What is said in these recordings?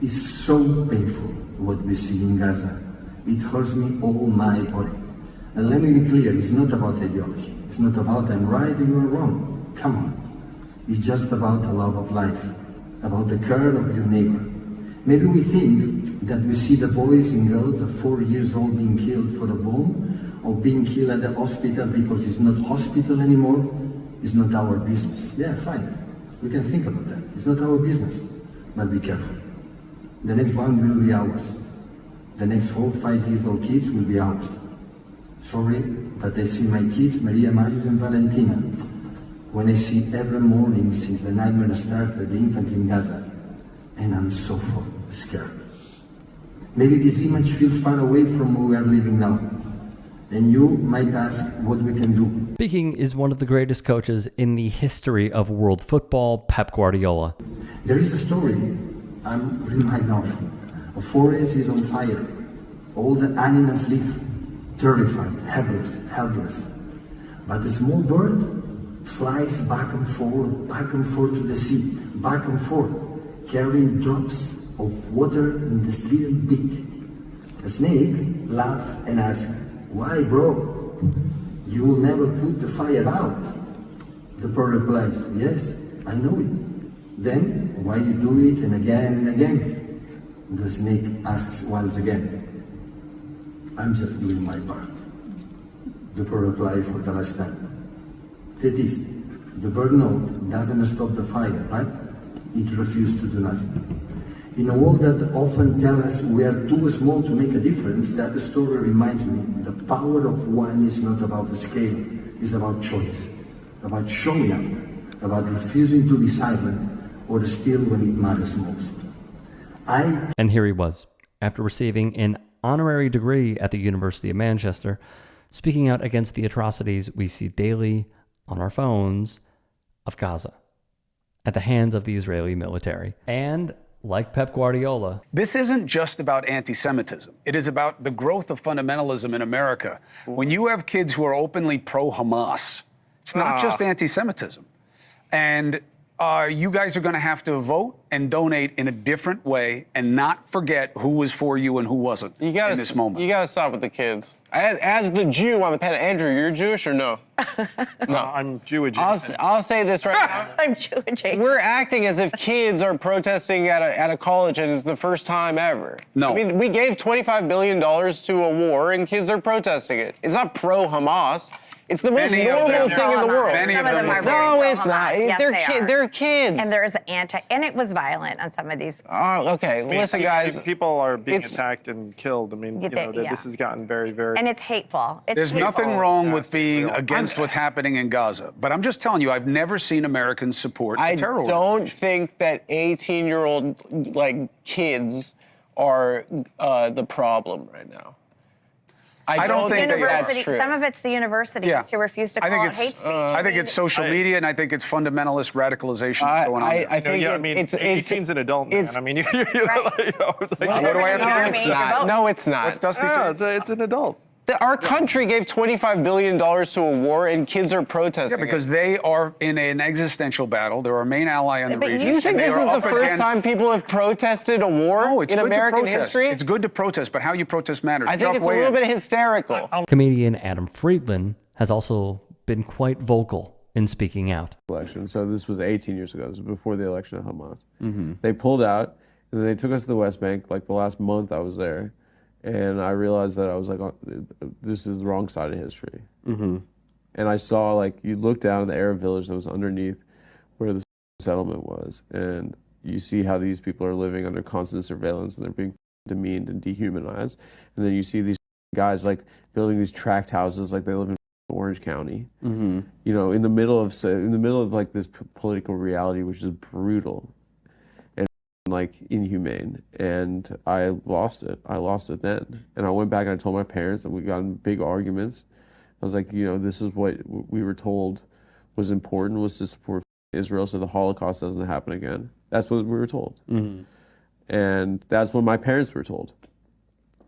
It's so painful what we see in Gaza. It hurts me all my body. And let me be clear, it's not about ideology. It's not about I'm right or you're wrong. Come on. It's just about the love of life, about the care of your neighbor. Maybe we think that we see the boys and girls of 4 years old being killed for a bomb or being killed at the hospital because it's not hospital anymore. It's not our business. Yeah, fine. We can think about that. It's not our business. But be careful. The next one will be ours. The next 4, 5 years old kids will be ours. Sorry, but I see my kids, Maria, Marius and Valentina, when I see every morning since the nightmare started, the infants in Gaza, and I'm so scared. Maybe this image feels far away from where we are living now, and you might ask what we can do. Speaking is one of the greatest coaches in the history of world football, Pep Guardiola. There is a story I'm reminded of. A forest is on fire. All the animals live, terrified, helpless. But the small bird flies back and forth to the sea, back and forth, carrying drops of water in this little beak. The snake laughs and asks, "Why, bro? You will never put the fire out." The bird replies, "Yes, I know it. Then why you do it and again and again?" The snake asks once again, "I'm just doing my part." The bird replies for the last time. That is, the bird note doesn't stop the fire, but it refuses to do nothing. In a world that often tells us we are too small to make a difference, that story reminds me the power of one is not about the scale, it's about choice, about showing up, about refusing to be silent or still when it matters most. And here he was, after receiving an honorary degree at the University of Manchester, speaking out against the atrocities we see daily on our phones of Gaza at the hands of the Israeli military. And like Pep Guardiola, this isn't just about anti-Semitism. It is about the growth of fundamentalism in America. When you have kids who are openly pro-Hamas, it's not just anti-Semitism. And you guys are going to have to vote and donate in a different way and not forget who was for you and who wasn't in this moment. You got to stop with the kids. As the Jew on the panel, Andrew, you're Jewish or no? No, I'm Jewish. I'll say this right now. I'm Jewish. We're acting as if kids are protesting at a college and it's the first time ever. No. I mean, we gave $25 billion to a war and kids are protesting it. It's not pro-Hamas. It's the most normal thing in the world. Some of them are very No, it's not. Yes, They're kids. And there's and it was violent on some of these. Oh, okay. Listen, guys. People are being attacked and killed. I mean, this has gotten very, very... And it's hateful. There's nothing wrong with being against what's happening in Gaza. But I'm just telling you, I've never seen Americans support a terror organization. I don't think that 18-year-old, kids are the problem right now. I don't think that's true. Some of it's the universities who refuse to call it hate speech. I think it's social media, and I think it's fundamentalist radicalization that's going on. I think 18's an adult, man. I mean, what do I have to do? No, it's not. What's Dusty say? It's an adult. Our country gave $25 billion to a war, and kids are protesting. Yeah, because they are in an existential battle. They're our main ally in the region. Do you think this is the first time people have protested a war in American history? It's good to protest, but how you protest matters. I think it's a little bit hysterical. comedian Adam Friedland has also been quite vocal in speaking out. So this was 18 years ago. This was before the election of Hamas. They pulled out, and then they took us to the West Bank. Like the last month I was there. And I realized that I was like, oh, this is the wrong side of history. And I saw, like, you look down at the Arab village that was underneath where the settlement was, and you see how these people are living under constant surveillance, and they're being demeaned and dehumanized. And then you see these guys, like, building these tract houses like they live in Orange County, you know, in the middle of like this political reality, which is brutal. Like inhumane, and I lost it then, and I went back and I told my parents, and we got in big arguments. I was like, you know, this is what we were told was important, was to support Israel so the Holocaust doesn't happen again. That's what we were told, and that's what my parents were told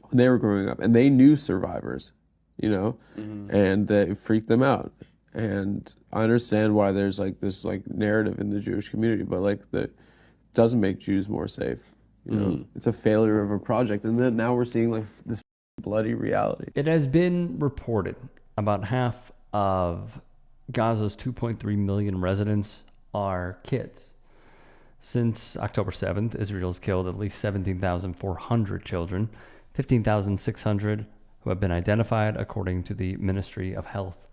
when they were growing up, and they knew survivors, you know, and it freaked them out. And I understand why there's like this like narrative in the Jewish community, but like doesn't make Jews more safe. You know, it's a failure of a project, and then now we're seeing like this bloody reality. It has been reported about half of Gaza's 2.3 million residents are kids. Since October 7th, Israel's killed at least 17,400 children, 15,600 who have been identified according to the Ministry of Health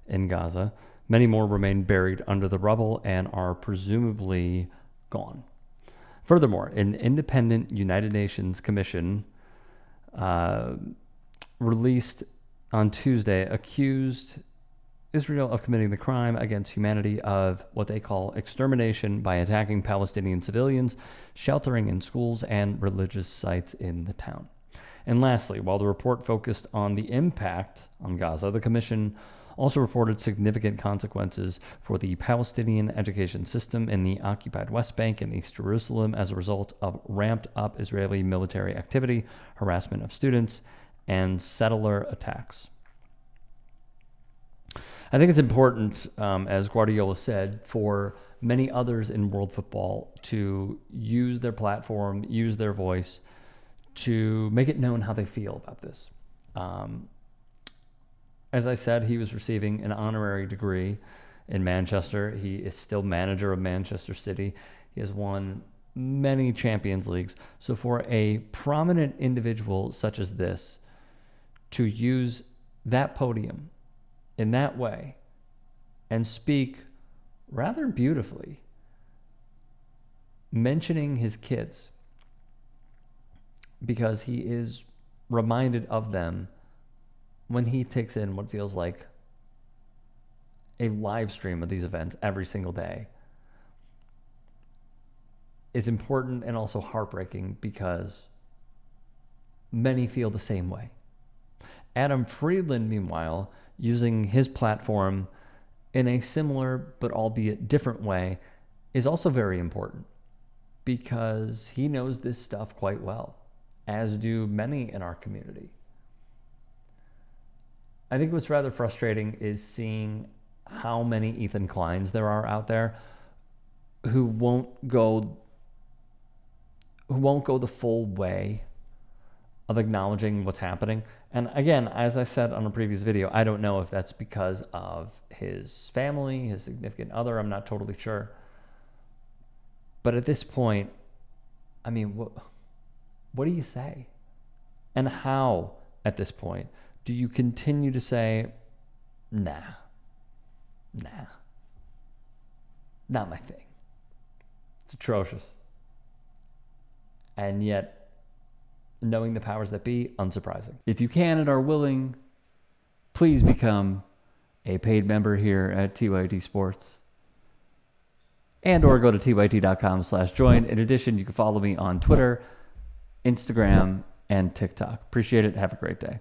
in Gaza. Many more remain buried under the rubble and are presumably gone. Furthermore, an independent United Nations commission released on Tuesday accused Israel of committing the crime against humanity of what they call extermination by attacking Palestinian civilians, sheltering in schools and religious sites in the town. And lastly, while the report focused on the impact on Gaza, the commission also reported significant consequences for the Palestinian education system in the occupied West Bank and East Jerusalem as a result of ramped up Israeli military activity, harassment of students, and settler attacks. I think it's important, as Guardiola said, for many others in world football to use their platform, use their voice to make it known how they feel about this. As I said, he was receiving an honorary degree in Manchester. He is still manager of Manchester City. He has won many Champions Leagues. So for a prominent individual such as this to use that podium in that way and speak rather beautifully, mentioning his kids, because he is reminded of them when he takes in what feels like a live stream of these events every single day, is important and also heartbreaking because many feel the same way. Adam Friedland, meanwhile, using his platform in a similar but albeit different way, is also very important because he knows this stuff quite well, as do many in our community. I think what's rather frustrating is seeing how many Ethan Kleins there are out there who won't go the full way of acknowledging what's happening. And again, as I said on a previous video, I don't know if that's because of his family, his significant other. I'm not totally sure. But at this point, I mean, what do you say? And how, at this point, do you continue to say, nah, not my thing? It's atrocious. And yet, knowing the powers that be, unsurprising. If you can and are willing, please become a paid member here at TYT Sports. And or go to tyt.com/join. In addition, you can follow me on Twitter, Instagram, and TikTok. Appreciate it. Have a great day.